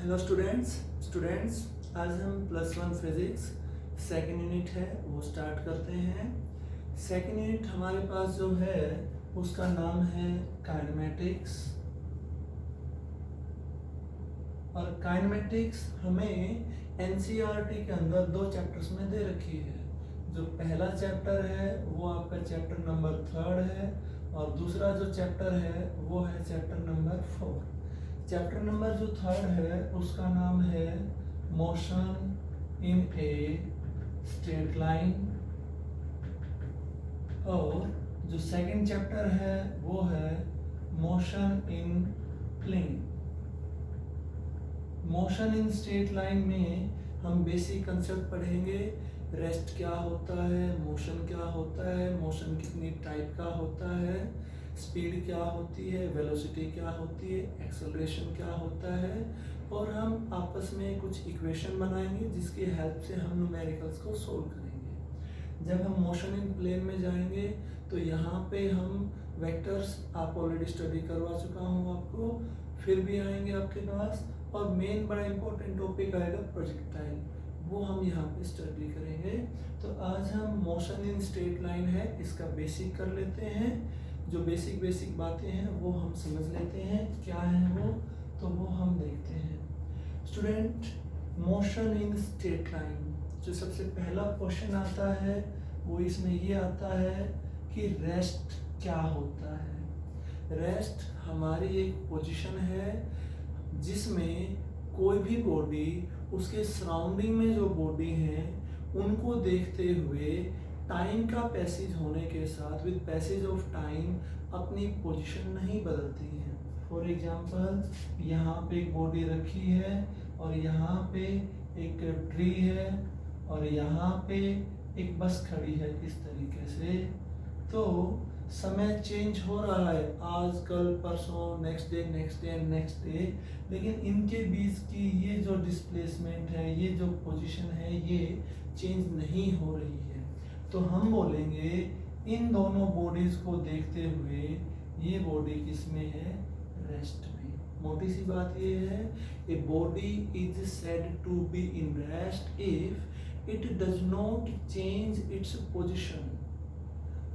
Hello students आज हम +1 physics second unit है वो स्टार्ट करते हैं। सेकेंड यूनिट हमारे पास जो है उसका नाम है काइनेमेटिक्स। और काइनेमेटिक्स हमें एनसीईआरटी के अंदर 2 चैप्टर्स में दे रखी है। जो पहला चैप्टर है वो आपका चैप्टर नंबर 3 है और दूसरा जो चैप्टर है वो है चैप्टर नंबर 4। चैप्टर नंबर जो 3 है उसका नाम है motion in a straight line और जो सेकंड चैप्टर है वो है motion in plane. Motion in straight line में हम बेसिक कंसेप्ट पढ़ेंगे। रेस्ट क्या होता है, मोशन क्या होता है, मोशन कितनी टाइप का होता है, स्पीड क्या होती है, वेलोसिटी क्या होती है, एक्सेलरेशन क्या होता है, और हम आपस में कुछ इक्वेशन बनाएंगे जिसकी हेल्प से हम न्यूमेरिकल्स को सोल्व करेंगे। जब हम मोशन इन प्लेन में जाएंगे तो यहाँ पे हम वेक्टर्स आप ऑलरेडी स्टडी करवा चुका हूँ आपको, फिर भी आएंगे आपके पास, और मेन बड़ा इंपॉर्टेंट टॉपिक आएगा प्रोजेक्टाइल, वो हम यहाँ पे स्टडी करेंगे। तो आज हम मोशन इन स्ट्रेट लाइन है इसका बेसिक कर लेते हैं। जो बेसिक बातें हैं वो हम समझ लेते हैं क्या है वो, तो वो हम देखते हैं। Student, motion in straight line जो सबसे पहला क्वेश्चन आता है वो इसमें ये आता है कि रेस्ट क्या होता है। रेस्ट हमारी एक पोजीशन है जिसमें कोई भी बॉडी उसके सराउंडिंग में जो बॉडी हैं उनको देखते हुए टाइम का पैसेज होने के साथ विद पैसेज ऑफ टाइम अपनी पोजीशन नहीं बदलती हैं। फॉर एग्जांपल यहाँ पे एक बॉडी रखी है और यहाँ पे एक ट्री है और यहाँ पे एक बस खड़ी है इस तरीके से। तो समय चेंज हो रहा है, आज कल परसों, नेक्स्ट डे, लेकिन इनके बीच की ये जो डिस्प्लेसमेंट है, ये जो पोजीशन है, ये चेंज नहीं हो रही है। तो हम बोलेंगे इन दोनों बॉडीज को देखते हुए ये बॉडी किसमें है, रेस्ट में। मोटी सी बात ये है, a body is said to be in rest if it does not change its position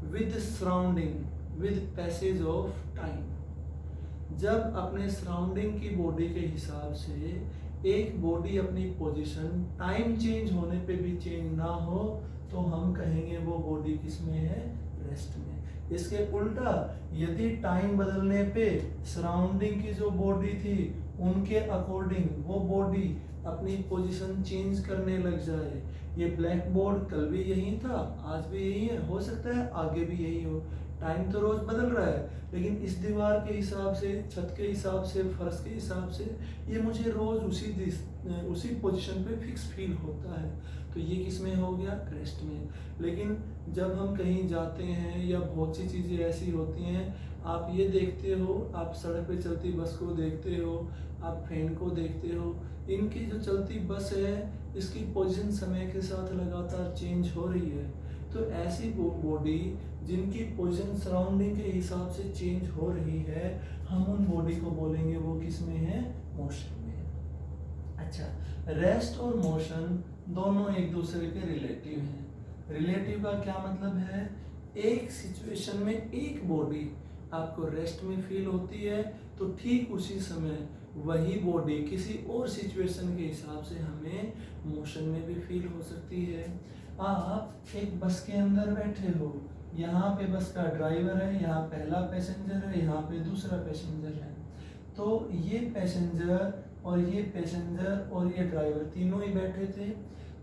with surrounding with passage of time. जब अपने सराउंडिंग की बॉडी के हिसाब से एक बॉडी अपनी पोजीशन टाइम चेंज होने पे भी चेंज ना हो तो हम कहेंगे वो बॉडी किसमें है, रेस्ट में। इसके उल्टा यदि टाइम बदलने पे सराउंडिंग की जो बॉडी थी उनके अकॉर्डिंग वो बॉडी अपनी पोजीशन चेंज करने लग जाए, ये ब्लैक बोर्ड कल भी यही था, आज भी यही है, हो सकता है आगे भी यही हो, टाइम तो रोज बदल रहा है, लेकिन इस दीवार के हिसाब से, छत के हिसाब से, फर्श के हिसाब से ये मुझे रोज उसी पोजीशन पे फिक्स फील होता है। तो ये किस में हो गया, रेस्ट में। लेकिन जब हम कहीं जाते हैं या बहुत सी चीज़ें ऐसी होती हैं, आप ये देखते हो, आप सड़क पे चलती बस को देखते हो, आप फैन को देखते हो, इनकी जो चलती बस है इसकी पोजीशन समय के साथ लगातार चेंज हो रही है। तो ऐसी बॉडी जिनकी पोजीशन सराउंडिंग के हिसाब से चेंज हो रही है, हम उन बॉडी को बोलेंगे वो किस में है, मोशन में। अच्छा, रेस्ट और मोशन दोनों एक दूसरे के रिलेटिव हैं। रिलेटिव का क्या मतलब है, एक सिचुएशन में एक बॉडी आपको रेस्ट में फील होती है तो ठीक उसी समय वही बॉडी किसी और सिचुएशन के हिसाब से हमें मोशन में भी फील हो सकती है। आप एक बस के अंदर बैठे हो, यहाँ पे बस का ड्राइवर है, यहाँ पहला पैसेंजर है, यहाँ पे दूसरा पैसेंजर है। तो ये पैसेंजर और ये पैसेंजर और ये ड्राइवर तीनों ही बैठे थे।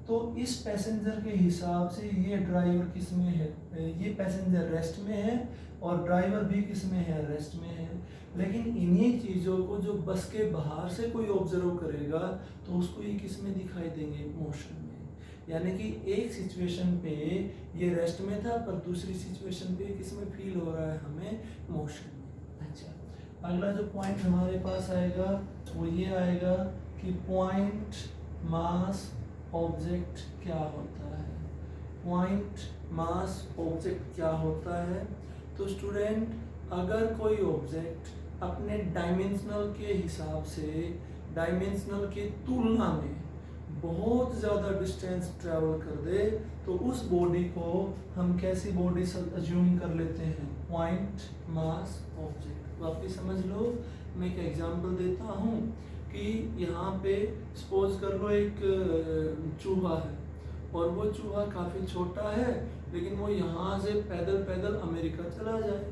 तो इस पैसेंजर के हिसाब से ये ड्राइवर किस में है, ये पैसेंजर रेस्ट में है और ड्राइवर भी किस में है, रेस्ट में है। लेकिन इन्हीं चीज़ों को जो बस के बाहर से कोई ऑब्जर्व करेगा तो उसको ये किस में दिखाई देंगे, मोशन में। यानी कि एक सिचुएशन पे ये रेस्ट में था पर दूसरी सिचुएशन पे किस में फील हो रहा है, हमें मोशन में। अच्छा, अगला जो पॉइंट हमारे पास आएगा वो ये आएगा कि पॉइंट मास ऑब्जेक्ट क्या होता है। पॉइंट मास ऑब्जेक्ट क्या होता है, तो स्टूडेंट अगर कोई ऑब्जेक्ट अपने डायमेंशनल के हिसाब से डायमेंशनल के तुलना में बहुत ज़्यादा डिस्टेंस ट्रैवल कर दे तो उस बॉडी को हम कैसी बॉडी अज्यूम कर लेते हैं, पॉइंट मास ऑब्जेक्ट। वापिस समझ लो, मैं एक एग्जांपल देता हूँ कि यहाँ पे सपोज कर लो एक चूहा है और वो चूहा काफ़ी छोटा है लेकिन वो यहाँ से पैदल पैदल अमेरिका चला जाए।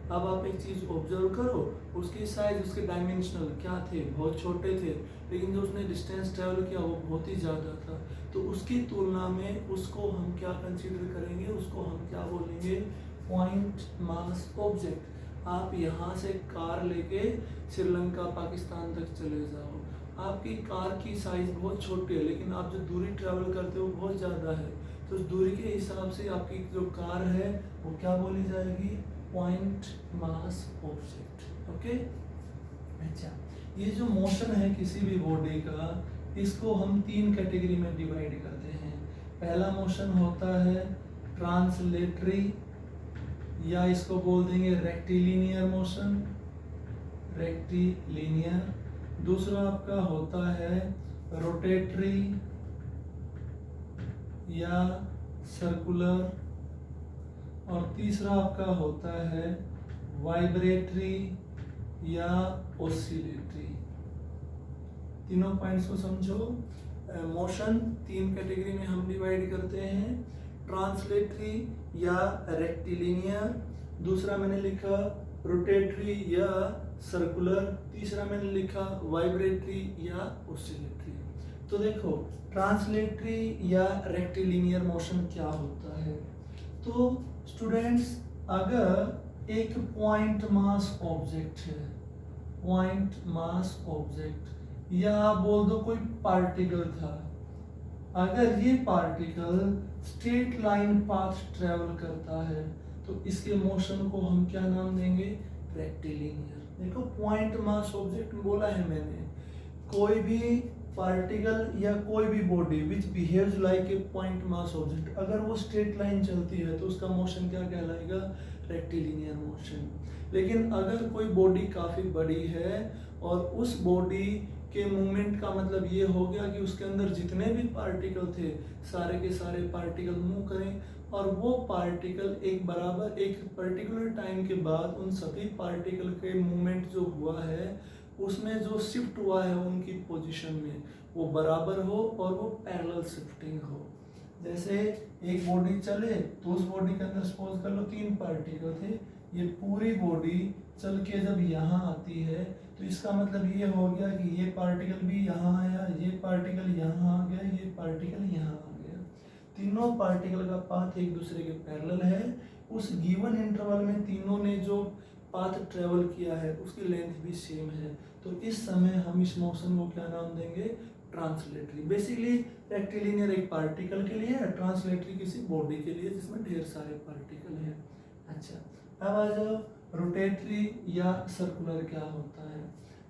अब आप एक चीज़ ऑब्जर्व करो, उसकी साइज, उसके डायमेंशनल क्या थे, बहुत छोटे थे, लेकिन जो उसने डिस्टेंस ट्रेवल किया वो बहुत ही ज़्यादा था। तो उसकी तुलना में उसको हम क्या कंसीडर करेंगे, उसको हम क्या बोलेंगे, पॉइंट मास ऑब्जेक्ट। आप यहाँ से कार लेके श्रीलंका पाकिस्तान तक चले जाओ, आपकी कार की साइज़ बहुत छोटी है लेकिन आप जो दूरी ट्रैवल करते हो बहुत ज़्यादा है, तो उस दूरी के हिसाब से आपकी जो कार है वो क्या बोली जाएगी, पॉइंट मास ऑब्जेक्ट। ओके, अच्छा, ये जो मोशन है किसी भी बॉडी का, इसको हम 3 कैटेगरी में डिवाइड करते हैं। पहला मोशन होता है ट्रांसलेटरी, या इसको बोल देंगे रेक्टिलिनियर मोशन, रेक्टिलिनियर। दूसरा आपका होता है रोटेटरी या सर्कुलर, और तीसरा आपका होता है वाइब्रेटरी या ओसिलेटरी। तीनों पॉइंट्स को समझो। मोशन 3 कैटेगरी में हम डिवाइड करते हैं, ट्रांसलेटरी या रेक्टिलिनियर, दूसरा मैंने लिखा रोटेटरी या सर्कुलर, तीसरा मैंने लिखा वाइब्रेटरी या ओसिलेटरी। तो देखो, ट्रांसलेटरी या रेक्टिलिनियर मोशन क्या होता है। तो स्टूडेंट्स, अगर एक पॉइंट मास ऑब्जेक्ट है, पॉइंट मास ऑब्जेक्ट, या आप बोल दो कोई पार्टिकल था, अगर ये particle straight line path travel करता है तो इसके मोशन को हम क्या नाम देंगे, रेक्टिलिनियर। देखो, पॉइंट मास ऑब्जेक्ट बोला है मैंने, कोई भी पार्टिकल या कोई भी body which behaves like a point mass object, अगर वो स्ट्रेट लाइन चलती है तो उसका मोशन क्या कहलाएगा, रेक्टिलिनियर मोशन। लेकिन अगर कोई बॉडी काफ़ी बड़ी है और उस बॉडी के मूवमेंट का मतलब ये हो गया कि उसके अंदर जितने भी पार्टिकल थे सारे के सारे पार्टिकल मूव करें, और वो पार्टिकल एक बराबर एक पर्टिकुलर टाइम के बाद उन सभी पार्टिकल के मूवमेंट जो हुआ है उसमें जो शिफ्ट हुआ है उनकी पोजीशन में वो बराबर हो और वो पैरेलल शिफ्टिंग हो। जैसे एक बॉडी चले तो उस बॉडी के अंदर सपोज कर लो 3 पार्टिकल थे, ये पूरी बॉडी चल के जब यहाँ आती है तो इसका मतलब ये हो गया कि ये पार्टिकल भी यहाँ आया, ये पार्टिकल यहाँ आ गया, ये पार्टिकल यहाँ आ गया। तीनों पार्टिकल का पाथ एक दूसरे के पैरेलल है, उस गिवन इंटरवल में तीनों ने जो पाथ ट्रेवल किया है उसकी लेंथ भी सेम है। तो इस समय हम इस मोशन को क्या नाम देंगे, ट्रांसलेटरी। बेसिकली रेक्टिलिनियर एक पार्टिकल के लिए है, ट्रांसलेटरी किसी बॉडी के लिए जिसमें ढेर सारे पार्टिकल हैं। अच्छा, अब आ जाओ रोटेटरी या सर्कुलर क्या होता है।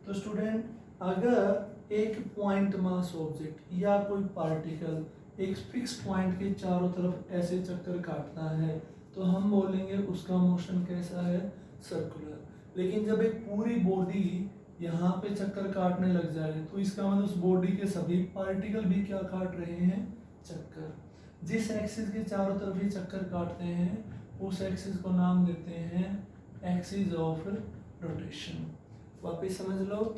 तो स्टूडेंट, अगर एक पॉइंट मास ऑब्जेक्ट या कोई पार्टिकल एक फिक्स पॉइंट के चारों तरफ ऐसे चक्कर काटता है तो हम बोलेंगे उसका मोशन कैसा है, सर्कुलर। लेकिन जब एक पूरी बॉडी यहाँ पे चक्कर काटने लग जाए तो इसका मतलब उस बॉडी के सभी पार्टिकल भी क्या काट रहे हैं, चक्कर। जिस एक्सिस के चारों तरफ ये चक्कर काटते हैं उस एक्सिस को नाम देते हैं एक्सिस ऑफ रोटेशन। वापिस समझ लो,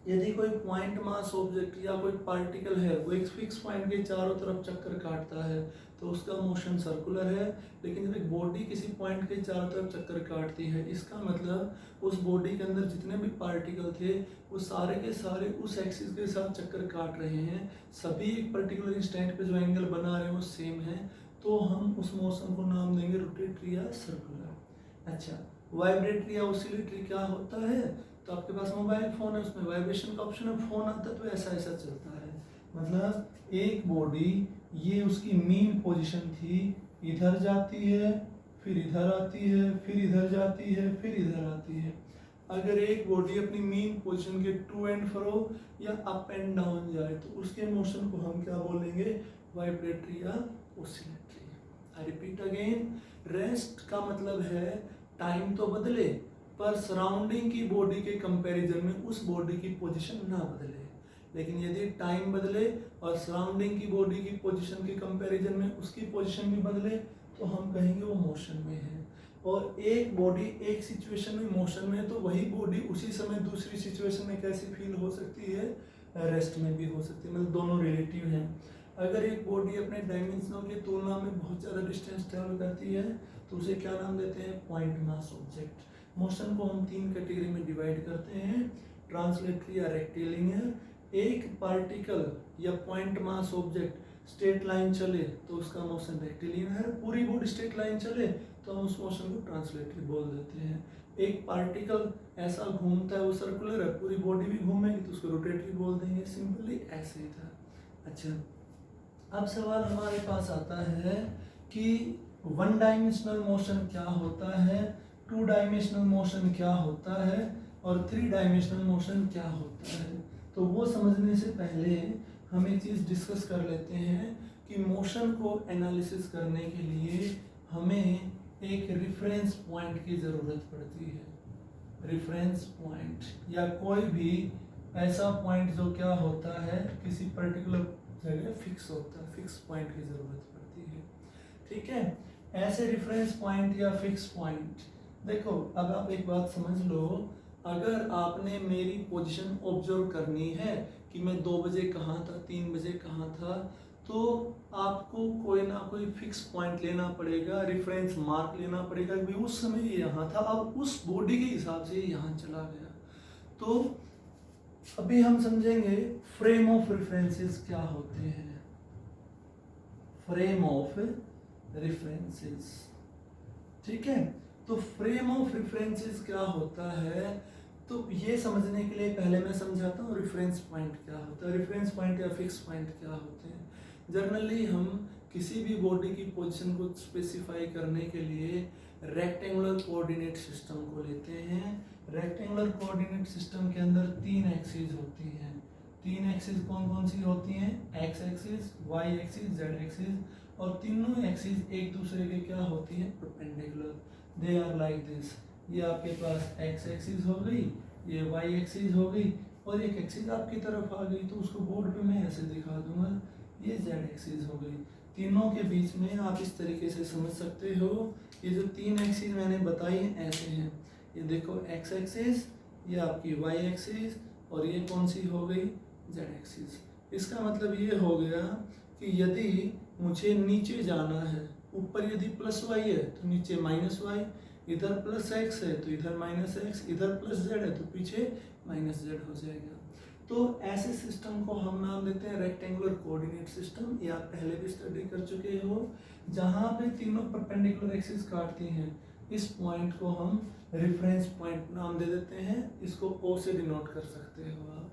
यदि कोई पॉइंट मास ऑब्जेक्ट या कोई पार्टिकल है वो एक फिक्स पॉइंट के चारों तरफ चक्कर काटता है तो उसका मोशन सर्कुलर है। लेकिन जब एक बॉडी किसी पॉइंट के चारों तरफ चक्कर काटती है इसका मतलब उस बॉडी के अंदर जितने भी पार्टिकल थे वो सारे के सारे उस एक्सिस के साथ चक्कर काट रहे हैं, सभी एक पर्टिकुलर इंस्टेंट पे जो एंगल बना रहे हैं वो सेम है, तो हम उस मोशन को नाम देंगे रोटेटरी या सर्कुलर। अच्छा, वाइब्रेटरी या ओसिलेटरी क्या होता है। तो आपके पास मोबाइल फ़ोन है, उसमें वाइब्रेशन का ऑप्शन है, फ़ोन आता है तो ऐसा ऐसा चलता है। मतलब एक बॉडी ये उसकी मीन पोजीशन थी, इधर जाती है फिर इधर आती है फिर इधर जाती है फिर इधर आती है। अगर एक बॉडी अपनी मीन पोजीशन के टू एंड फ्रो या अप एंड डाउन जाए तो उसके मोशन को हम क्या बोलेंगे, वाइब्रेटरी या oscillatory. I repeat again, rest का मतलब है टाइम तो बदले पर सराउंडिंग की बॉडी के कंपैरिजन में उस बॉडी की पोजीशन ना बदले। लेकिन यदि टाइम बदले और सराउंडिंग की बॉडी की पोजीशन के कंपैरिजन में उसकी पोजीशन भी बदले तो हम कहेंगे वो मोशन में है। और एक बॉडी एक सिचुएशन में मोशन में है तो वही बॉडी उसी समय दूसरी सिचुएशन में कैसी फील हो सकती है, रेस्ट में भी हो सकती है, मतलब दोनों रिलेटिव हैं। अगर एक बॉडी अपने डायमेंशनों की तुलना में बहुत ज़्यादा डिस्टेंस ट्रेवल करती है तो उसे क्या नाम देते हैं, पॉइंट मास ऑब्जेक्ट। मोशन को हम 3 कैटेगरी में डिवाइड करते हैं, ट्रांसलेटरी या रेक्टिलिनियर। एक पार्टिकल या point mass object straight line चले तो उसका मोशन रेक्टिलिनियर है, पूरी बॉडी स्ट्रेट लाइन चले तो हम उस मोशन को ट्रांसलेटरी बोल देते हैं। एक पार्टिकल ऐसा घूमता है, वो सर्कुलर है, पूरी बॉडी भी घूमेगी तो उसको रोटेटरी बोल देंगे। सिंपली ऐसे ही था। अच्छा, अब सवाल हमारे पास आता है कि 1 डायमेंशनल मोशन क्या होता है, 2 डायमेंशनल मोशन क्या होता है और 3 डायमेंशनल मोशन क्या होता है। तो वो समझने से पहले हम एक चीज़ डिस्कस कर लेते हैं कि मोशन को एनालिसिस करने के लिए हमें एक रेफरेंस पॉइंट की ज़रूरत पड़ती है। रेफरेंस पॉइंट या कोई भी ऐसा पॉइंट जो क्या होता है, किसी पर्टिकुलर जगह फिक्स होता है, फिक्स पॉइंट की ज़रूरत पड़ती है। ठीक है, ऐसे रेफरेंस पॉइंट या फिक्स पॉइंट, देखो अब आप एक बात समझ लो, अगर आपने मेरी पोजीशन ऑब्जर्व करनी है कि मैं 2 बजे कहाँ था, 3 बजे कहाँ था, तो आपको कोई ना कोई फिक्स पॉइंट लेना पड़ेगा, रेफरेंस मार्क लेना पड़ेगा कि उस समय ये यहाँ था, अब उस बॉडी के हिसाब से यहाँ चला गया। तो अभी हम समझेंगे फ्रेम ऑफ रेफरेंसेस क्या होते हैं। फ्रेम ऑफ रेफरेंसेस, ठीक है। तो फ्रेम ऑफ रेफरेंसेस क्या होता है, तो ये समझने के लिए पहले मैं समझाता हूँ रेफरेंस पॉइंट क्या होता है। रेफरेंस पॉइंट या फिक्स पॉइंट क्या होते हैं। जनरली हम किसी भी बॉडी की पोजीशन को स्पेसिफाई करने के लिए रेक्टेंगुलर कोऑर्डिनेट सिस्टम को लेते हैं। रेक्टेंगुलर कोऑर्डिनेट सिस्टम के अंदर 3 एक्सिस होती हैं। 3 एक्सिस कौन कौन सी होती हैं, X axis, Y axis, Z axis, और तीनों एक्सिस एक दूसरे के क्या होती हैं, perpendicular. They are like this. ये आपके पास एक्स एक्सिस हो गई, ये वाई एक्सिस हो गई, और एक एक्सिस आपकी तरफ आ गई तो उसको बोर्ड पे मैं ऐसे दिखा दूंगा, ये जेड एक्सिस हो गई। तीनों के बीच में आप इस तरीके से समझ सकते हो, ये जो 3 एक्सिस मैंने बताई हैं ऐसे हैं। ये देखो एक्स एक्सिस, ये आपकी वाई एक्सिस, और ये कौन सी हो गई, जेड एक्सिस। इसका मतलब ये हो गया कि यदि मुझे नीचे जाना है, ऊपर यदि प्लस वाई है तो नीचे माइनस वाई, इधर प्लस एक्स है तो इधर माइनस एक्स, इधर प्लस जेड है तो पीछे माइनस जेड हो जाएगा। तो ऐसे सिस्टम को हम नाम देते हैं रेक्टेंगुलर कोऑर्डिनेट सिस्टम। ये आप पहले भी स्टडी कर चुके हो, जहाँ पे तीनों परपेंडिकुलर एक्सिस काटती हैं। इस पॉइंट को हम रेफरेंस पॉइंट नाम दे देते हैं, इसको ओ से डिनोट कर सकते हो आप।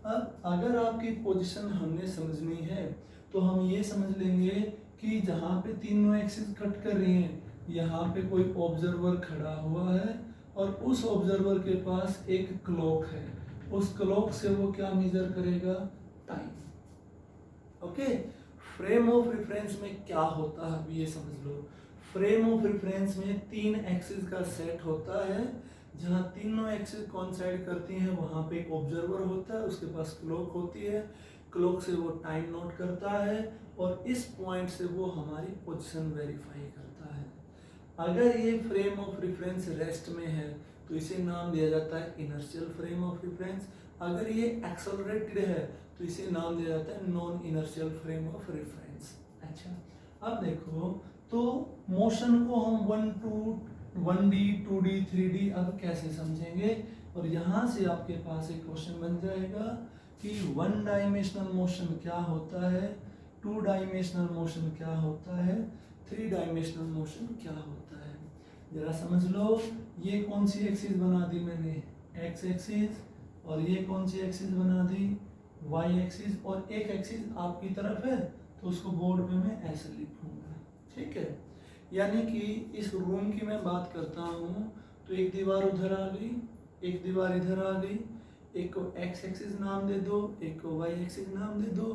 अब अगर आपकी पोजीशन हमने समझनी है तो हम ये समझ लेंगे कि जहाँ पे तीनों एक्सिस कट कर रही हैं, यहाँ पे कोई ऑब्जर्वर खड़ा हुआ है और उस ऑब्जर्वर के पास एक क्लॉक है। उस क्लॉक से वो क्या मेजर करेगा, time. Okay, frame of reference में क्या होता है अब ये समझ लो। फ्रेम ऑफ रेफरेंस में 3 एक्सिस का सेट होता है, जहाँ तीनों एक्सिस कॉन्साइड करती हैं वहाँ पे एक ऑब्जर्वर होता है, उसके पास क्लॉक होती है, क्लॉक से वो टाइम नोट करता है और इस पॉइंट से वो हमारी पोजीशन वेरीफाई करता है। अगर ये फ्रेम ऑफ रेफरेंस रेस्ट में है तो इसे नाम दिया जाता है इनर्शियल फ्रेम ऑफ रेफरेंस। अगर ये एक्सेलरेटेड है तो इसे नाम दिया जाता है non inertial frame of reference. अच्छा, अब देखो तो मोशन को हम 1D, 2D, 3D अब कैसे समझेंगे, और यहाँ से आपके पास एक क्वेश्चन बन जाएगा कि 1 डायमेंशनल मोशन क्या होता है, 2 डायमेंशनल मोशन क्या होता है, 3 डायमेंशनल मोशन क्या होता है। जरा समझ लो, ये कौन सी एक्सिस बना दी मैंने, एक्स एक्सिस, और ये कौन सी एक्सिस बना दी, वाई एक्सिस, और एक एक्सिस आपकी तरफ है तो उसको बोर्ड पे मैं ऐसे लिखूंगा। ठीक है, यानी कि इस रूम की मैं बात करता हूँ तो एक दीवार उधर आ गई, एक दीवार इधर आ गई, एक को एक्स एक्सिस नाम दे दो, एक को वाई एक्सिस नाम दे दो,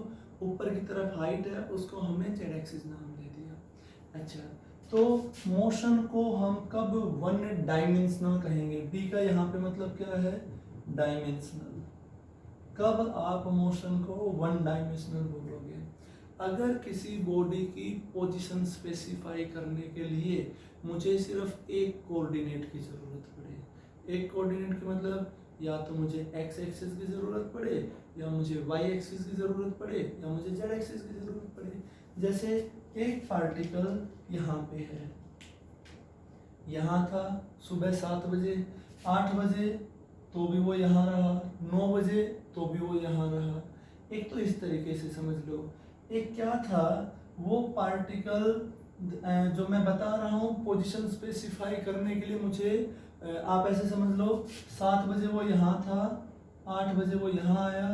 ऊपर की तरफ हाइट है उसको हमने जेड एक्सिस नाम दे दिया। अच्छा, तो मोशन को हम कब वन डायमेंशनल कहेंगे? डी का यहाँ पे मतलब क्या है? डायमेंशनल। कब आप मोशन को वन डायमेंशनल बोलोगे? अगर किसी बॉडी की पोजीशन स्पेसिफाई करने के लिए मुझे सिर्फ एक कोऑर्डिनेट की ज़रूरत पड़े। एक कोऑर्डिनेट की मतलब या तो मुझे एक्स एक्सिस की ज़रूरत पड़े, या मुझे वाई एक्सिस की ज़रूरत पड़े, या मुझे जेड एक्सिस की ज़रूरत पड़े। जैसे एक पार्टिकल यहाँ पे है, यहाँ था सुबह 7 बजे, 8 बजे तो भी वो यहाँ रहा, 9 बजे तो भी वो यहाँ रहा। एक तो इस तरीके से समझ लो। एक क्या था, वो पार्टिकल जो मैं बता रहा हूँ पोजीशन स्पेसिफाई करने के लिए मुझे आप ऐसे समझ लो 7 बजे वो यहाँ था, 8 बजे वो यहाँ आया,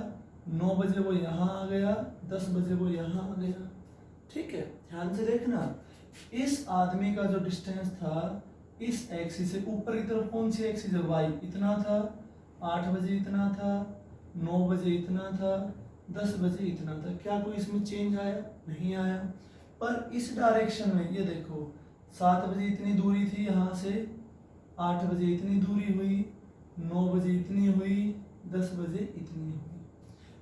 9 बजे वो यहाँ आ गया, 10 बजे वो यहाँ आ गया। ठीक है, ध्यान से देखना। इस आदमी का जो डिस्टेंस था इस एक्सिस से ऊपर की तरफ कौन सी एक्सिस है? वाई। इतना था, 8 बजे इतना था, 9 बजे इतना था, 10 बजे इतना था। क्या कोई इसमें चेंज आया? नहीं आया। पर इस डायरेक्शन में ये देखो 7 बजे इतनी दूरी थी यहाँ से, 8 बजे इतनी दूरी हुई, 9 बजे इतनी हुई, 10 बजे इतनी हुई।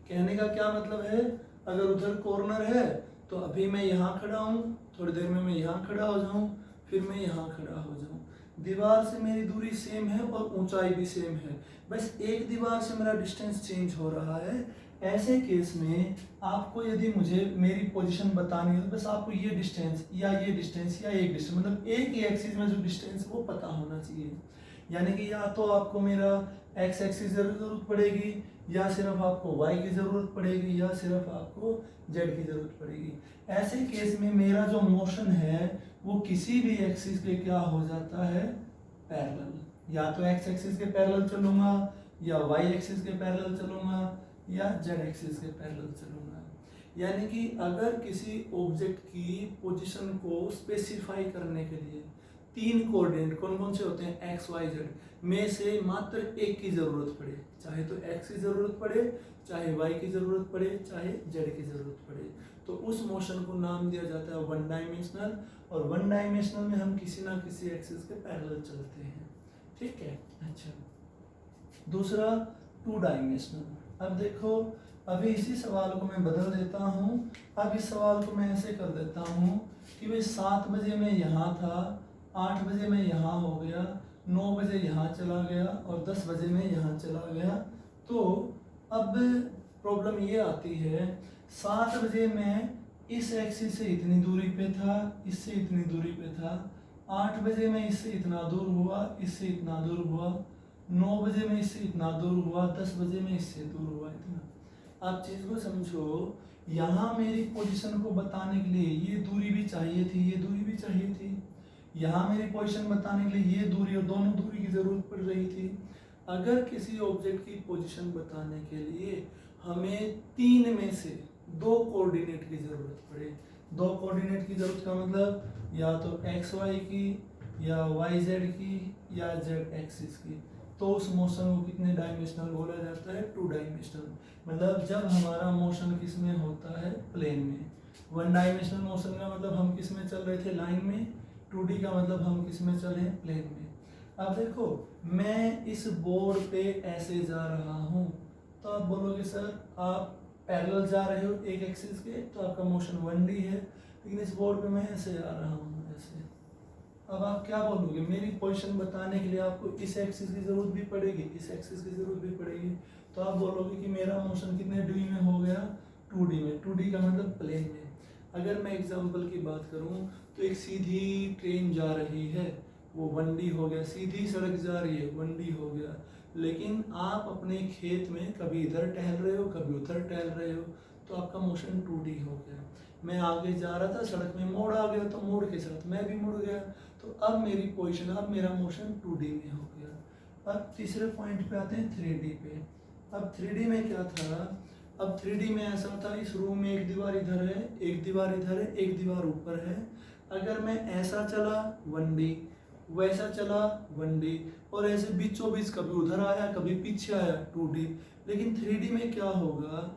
कहने का क्या मतलब है? अगर उधर कॉर्नर है तो अभी मैं यहाँ खड़ा हूँ, थोड़ी देर में मैं यहाँ खड़ा हो जाऊँ, फिर मैं यहाँ खड़ा हो जाऊँ। दीवार से मेरी दूरी सेम है और ऊंचाई भी सेम है, बस एक दीवार से मेरा डिस्टेंस चेंज हो रहा है। ऐसे केस में आपको यदि मुझे मेरी पोजीशन बतानी हो तो बस आपको ये डिस्टेंस या ये डिस्टेंस या एक डिस्टेंस, मतलब एक ही एक्सिस में जो डिस्टेंस वो पता होना चाहिए। यानी कि या तो आपको मेरा एक्स एक्सिस जरूरत पड़ेगी, या सिर्फ आपको वाई की ज़रूरत पड़ेगी, या सिर्फ आपको जेड की ज़रूरत पड़ेगी। ऐसे केस में मेरा जो मोशन है वो किसी भी एक्सिस के क्या हो जाता है? पैरेलल। या तो एक्स एक्सिस के पैरेलल चलूंगा, या वाई एक्सिस के पैरेलल चलूंगा, या जेड एक्सिस के पैरेलल चलूंगा। यानी कि अगर किसी ऑब्जेक्ट की पोजीशन को स्पेसिफाई करने के लिए 3 कोऑर्डिनेट कौन कौन से होते हैं? एक्स वाई जेड में से मात्र एक की ज़रूरत पड़े, चाहे तो एक्स की ज़रूरत पड़े, चाहे वाई की ज़रूरत पड़े, चाहे जेड की ज़रूरत पड़े, तो उस मोशन को नाम दिया जाता है वन डायमेंशनल। और वन डायमेंशनल में हम किसी ना किसी एक्सिस के पैरेलल चलते हैं। ठीक है, अच्छा। दूसरा 2 डायमेंशनल। अब देखो, अभी इसी सवाल को मैं बदल देता हूँ। अब इस सवाल को मैं ऐसे कर देता हूँ कि भाई 7 बजे मैं यहाँ था, 8 बजे मैं यहाँ हो गया, 9 बजे यहाँ चला गया, और 10 बजे मैं यहाँ चला गया। तो अब प्रॉब्लम ये आती है, 7 बजे मैं इस एक्सिस से इतनी दूरी पे था, इससे इतनी दूरी पे था, 8 बजे मैं इससे इतना दूर हुआ, इससे इतना दूर हुआ, 9 बजे में इससे इतना दूर हुआ, 10 बजे में इससे दूर हुआ, इतना। आप चीज़ को समझो, यहाँ मेरी पोजीशन को बताने के लिए ये दूरी भी चाहिए थी, ये दूरी भी चाहिए थी। यहाँ मेरी पोजीशन बताने के लिए ये दूरी और दोनों दूरी की ज़रूरत पड़ रही थी। अगर किसी ऑब्जेक्ट की पोजीशन बताने के लिए हमें 3 में से 2 कोऑर्डिनेट की ज़रूरत पड़े, 2 कोऑर्डिनेट की ज़रूरत का मतलब या तो एक्स वाई की, या वाई जेड की, या जेड एक्सिस की, तो उस मोशन को कितने डायमेंशनल बोला जाता है? 2 डायमेंशनल। मतलब जब हमारा मोशन किस में होता है? प्लेन में। 1 डायमेंशनल मोशन का मतलब हम किस में चल रहे थे? लाइन में। 2D का मतलब हम किस में चले? प्लेन में। अब देखो, मैं इस बोर्ड पे ऐसे जा रहा हूँ, तो आप बोलोगे सर आप पैरेलल जा रहे हो एक एक्सिस के, तो आपका मोशन 1D है, लेकिन इस बोर्ड पे मैं ऐसे आ रहा हूँ, ऐसे। अब आप क्या बोलोगे? मेरी पोजीशन बताने के लिए आपको इस एक्सिस की ज़रूरत भी पड़ेगी, इस एक्सिस की ज़रूरत भी पड़ेगी, तो आप बोलोगे कि मेरा मोशन कितने डी में हो गया? 2D में। 2D का मतलब प्लेन में। अगर मैं एग्जाम्पल की बात करूँ तो एक सीधी ट्रेन जा रही है, वो 1D हो गया। सीधी सड़क जा रही है, 1D हो गया। लेकिन आप अपने खेत में कभी इधर टहल रहे हो, कभी उधर टहल रहे हो, तो आपका मोशन 2D हो गया। मैं आगे जा रहा था, सड़क में मोड़ आ गया, तो मोड़ के साथ मैं भी मुड़ गया, तो अब मेरी पोजीशन, अब मेरा मोशन 2D में हो गया। अब तीसरे पॉइंट पे आते हैं 3D पे। अब 3D में क्या था? अब 3D में ऐसा था, इस रूम में एक दीवार इधर है, एक दीवार इधर है, एक दीवार ऊपर है। अगर मैं ऐसा चला 1D, वैसा चला 1D, और ऐसे बीचों बीच कभी उधर आया, कभी पीछे आया 2D। लेकिन 3D में क्या होगा?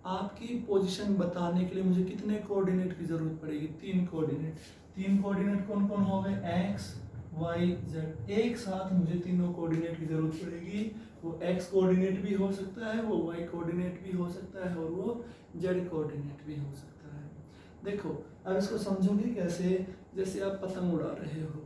आपकी पोजीशन बताने के लिए मुझे कितने कोऑर्डिनेट की ज़रूरत पड़ेगी? 3 कोऑर्डिनेट। तीन कोऑर्डिनेट कौन कौन हो गए, एक्स वाई जेड। एक साथ मुझे तीनों कोऑर्डिनेट की जरूरत पड़ेगी। वो एक्स कोऑर्डिनेट भी हो सकता है, वो वाई कोऑर्डिनेट भी हो सकता है और वो जेड कोऑर्डिनेट भी हो सकता है। देखो अब इसको समझोगे कैसे, जैसे आप पतंग उड़ा रहे हो,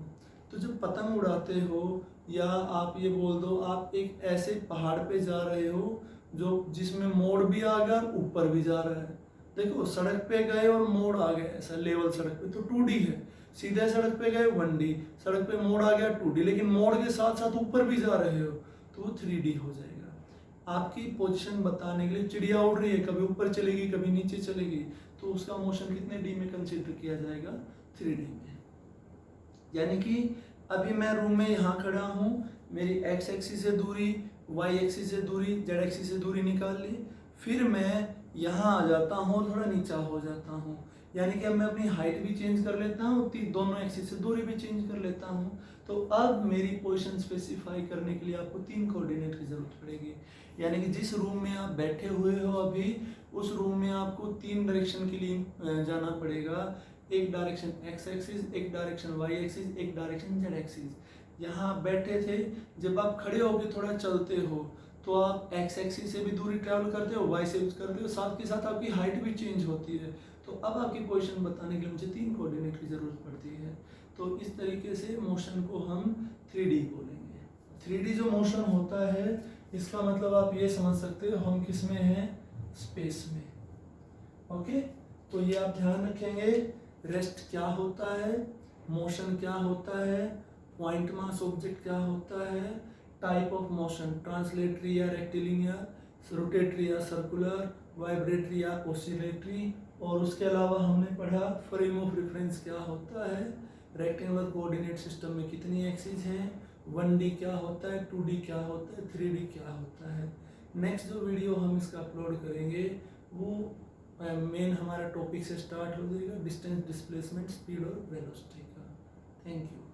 तो जब पतंग उड़ाते हो या आप ये बोल दो आप एक ऐसे पहाड़ पे जा रहे हो जो जिसमें मोड़ भी आ गया और ऊपर भी जा रहा है। देखो सड़क पे गए और मोड़ आ गया, ऐसा लेवल सड़क पे तो 2D है, सीधे सड़क पे गए 1D, सड़क पे मोड़ आ गया 2D, लेकिन मोड़ के साथ साथ ऊपर भी जा रहे हो तो वो 3D हो जाएगा। आपकी पोजीशन बताने के लिए चिड़िया उड़ रही है, कभी ऊपर चलेगी कभी नीचे चलेगी, तो उसका मोशन कितने डी में कंसिडर किया जाएगा, 3D में। यानी कि अभी मैं रूम में यहाँ खड़ा हूँ, मेरी एक्स एक्सिस से दूरी, वाई एक्सिस से दूरी, जेड एक्सिस से दूरी निकाल ली, फिर मैं यहाँ आ जाता हूँ, थोड़ा नीचा हो जाता हूँ, यानी कि अब मैं अपनी हाइट भी चेंज कर लेता हूँ, दोनों एक्सिस से दूरी भी चेंज कर लेता हूँ। तो अब मेरी पोजीशन स्पेसिफाई करने के लिए आपको तीन कोऑर्डिनेट की जरूरत पड़ेगी। यानी कि जिस रूम में आप बैठे हुए हो अभी, उस रूम में आपको तीन डायरेक्शन के लिए जाना पड़ेगा। एक डायरेक्शन एक्स एक्सिस, एक डायरेक्शन वाई एक्सिस, एक डायरेक्शन जेड एक्सिस। यहाँ बैठे थे, जब आप खड़े होकर थोड़ा चलते हो तो आप एक्स एक्सिस से भी दूरी ट्रैवल करते हो, वाई से भी करते हो, साथ के साथ आपकी हाइट भी चेंज होती है। तो अब आपकी पोजीशन बताने के लिए मुझे तीन कोऑर्डिनेट की ज़रूरत पड़ती है। तो इस तरीके से मोशन को हम 3D बोलेंगे। 3D जो मोशन होता है, इसका मतलब आप ये समझ सकते हो हम किस में हैं, स्पेस में। ओके, तो ये आप ध्यान रखेंगे। रेस्ट क्या होता है, मोशन क्या होता है, पॉइंट मास ऑब्जेक्ट क्या होता है, टाइप ऑफ मोशन ट्रांसलेटरी या रेक्टिलिनियर, रोटेटरी या सर्कुलर, वाइब्रेटरी या ओसिलेटरी, और उसके अलावा हमने पढ़ा फ्रेम ऑफ रेफरेंस क्या होता है, रेक्टेंगुलर कोऑर्डिनेट सिस्टम में कितनी एक्सिस हैं, 1D क्या होता है, 2D क्या होता है, 3D क्या होता है। नेक्स्ट जो वीडियो हम इसका अपलोड करेंगे वो मेन हमारा टॉपिक से स्टार्ट हो जाएगा, डिस्टेंस, डिस्प्लेसमेंट, स्पीड और वेलोसिटी का। Thank you.